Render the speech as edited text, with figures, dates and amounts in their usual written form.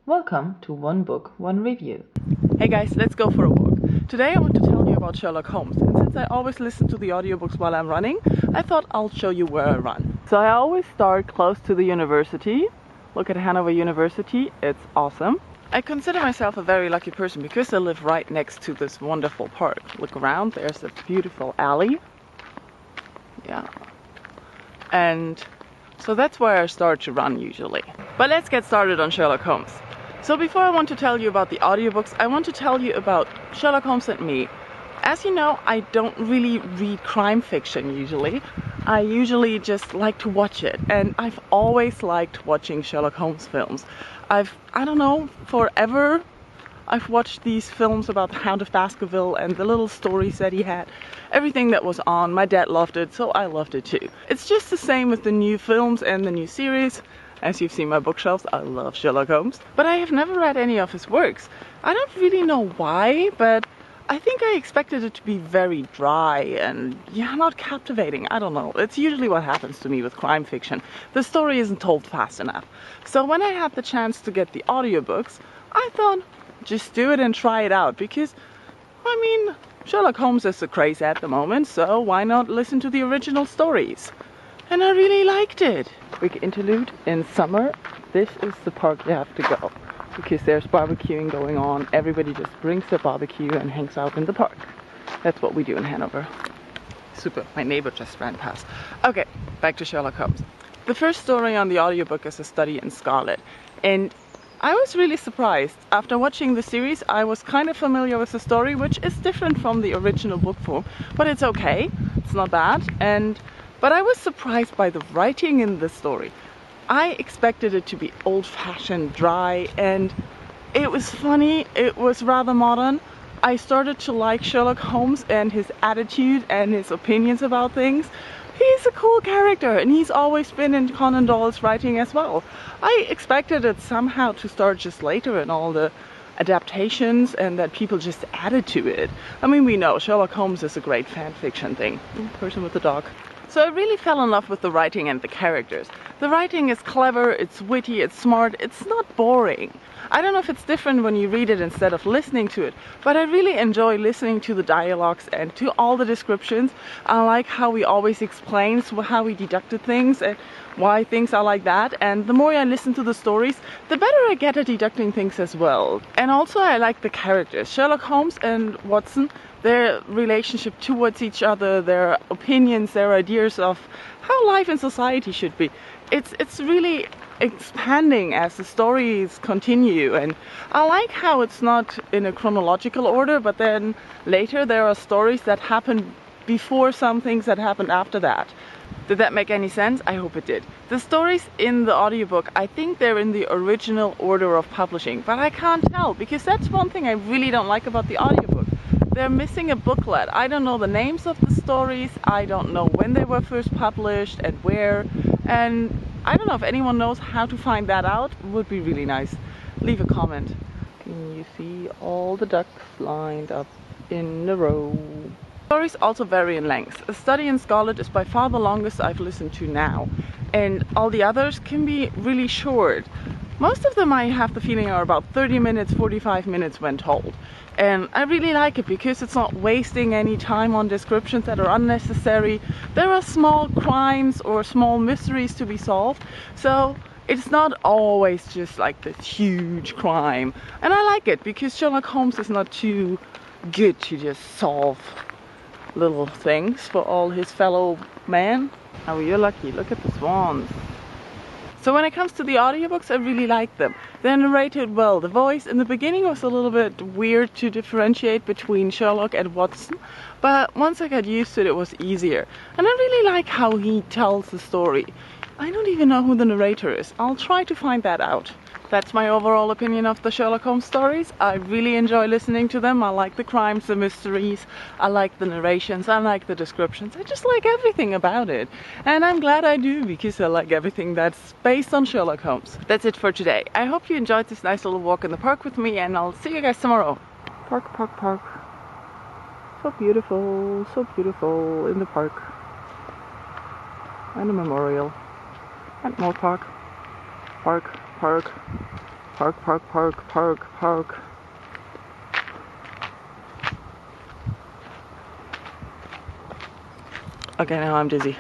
Welcome to One Book, One Review. Hey guys, let's go for a walk. Today I want to tell you about Sherlock Holmes, and since I always listen to the audiobooks while I'm running, I thought I'll show you where I run. So I always start close to the university. Look at Hanover University, it's awesome. I consider myself a very lucky person because I live right next to this wonderful park. Look around, there's a beautiful alley. Yeah. And so that's where I start to run usually. But let's get started on Sherlock Holmes. So before I want to tell you about the audiobooks, I want to tell you about Sherlock Holmes and me. As you know, I don't really read crime fiction usually. I usually just like to watch it, and I've always liked watching Sherlock Holmes films. I don't know, forever I've watched these films about the Hound of Baskerville and the little stories that he had. Everything that was on, my dad loved it, so I loved it too. It's just the same with the new films and the new series. As you've seen my bookshelves, I love Sherlock Holmes. But I have never read any of his works. I don't really know why, but I think I expected it to be very dry and, not captivating. I don't know. It's usually what happens to me with crime fiction. The story isn't told fast enough. So when I had the chance to get the audiobooks, I thought, just do it and try it out. Because, Sherlock Holmes is a craze at the moment, so why not listen to the original stories? And I really liked it. Quick interlude. In summer, this is the park you have to go. Because there's barbecuing going on. Everybody just brings their barbecue and hangs out in the park. That's what we do in Hanover. Super, my neighbor just ran past. Okay, back to Sherlock Holmes. The first story on the audiobook is A Study in Scarlet. And I was really surprised. After watching the series, I was kind of familiar with the story, which is different from the original book form. But it's okay, it's not bad. But I was surprised by the writing in the story. I expected it to be old-fashioned, dry, and it was funny, it was rather modern. I started to like Sherlock Holmes and his attitude and his opinions about things. He's a cool character, and he's always been in Conan Doyle's writing as well. I expected it somehow to start just later in all the adaptations and that people just added to it. We know Sherlock Holmes is a great fan fiction thing. Person with the dog. So I really fell in love with the writing and the characters. The writing is clever, it's witty, it's smart, it's not boring. I don't know if it's different when you read it instead of listening to it, but I really enjoy listening to the dialogues and to all the descriptions. I like how he always explains how he deducted things and why things are like that. And the more I listen to the stories, the better I get at deducting things as well. And also I like the characters. Sherlock Holmes and Watson, their relationship towards each other, their opinions, their ideas of how life in society should be. It's really expanding as the stories continue, and I like how it's not in a chronological order, but then later there are stories that happen before some things that happened after that. Did that make any sense? I hope it did. The stories in the audiobook, I think they're in the original order of publishing, but I can't tell because that's one thing I really don't like about the audiobook. They're missing a booklet. I don't know the names of the stories, I don't know when they were first published and where, and I don't know if anyone knows how to find that out. It would be really nice. Leave a comment. Can you see all the ducks lined up in a row? Stories also vary in length. A Study in Scarlet is by far the longest I've listened to now, and all the others can be really short. Most of them I have the feeling are about 30 minutes, 45 minutes when told. And I really like it because it's not wasting any time on descriptions that are unnecessary. There are small crimes or small mysteries to be solved, so it's not always just like this huge crime. And I like it because Sherlock Holmes is not too good to just solve little things for all his fellow men. Oh, you're lucky. Look at the swans. So when it comes to the audiobooks, I really like them. They're narrated well. The voice in the beginning was a little bit weird to differentiate between Sherlock and Watson, but once I got used to it, it was easier. And I really like how he tells the story. I don't even know who the narrator is. I'll try to find that out. That's my overall opinion of the Sherlock Holmes stories. I really enjoy listening to them. I like the crimes, the mysteries, I like the narrations, I like the descriptions. I just like everything about it. And I'm glad I do, because I like everything that's based on Sherlock Holmes. That's it for today. I hope you enjoyed this nice little walk in the park with me, and I'll see you guys tomorrow. Park, park, park. So beautiful in the park. And a memorial. And more park. Park, park. Park, park, park, park, park. Okay, now I'm dizzy.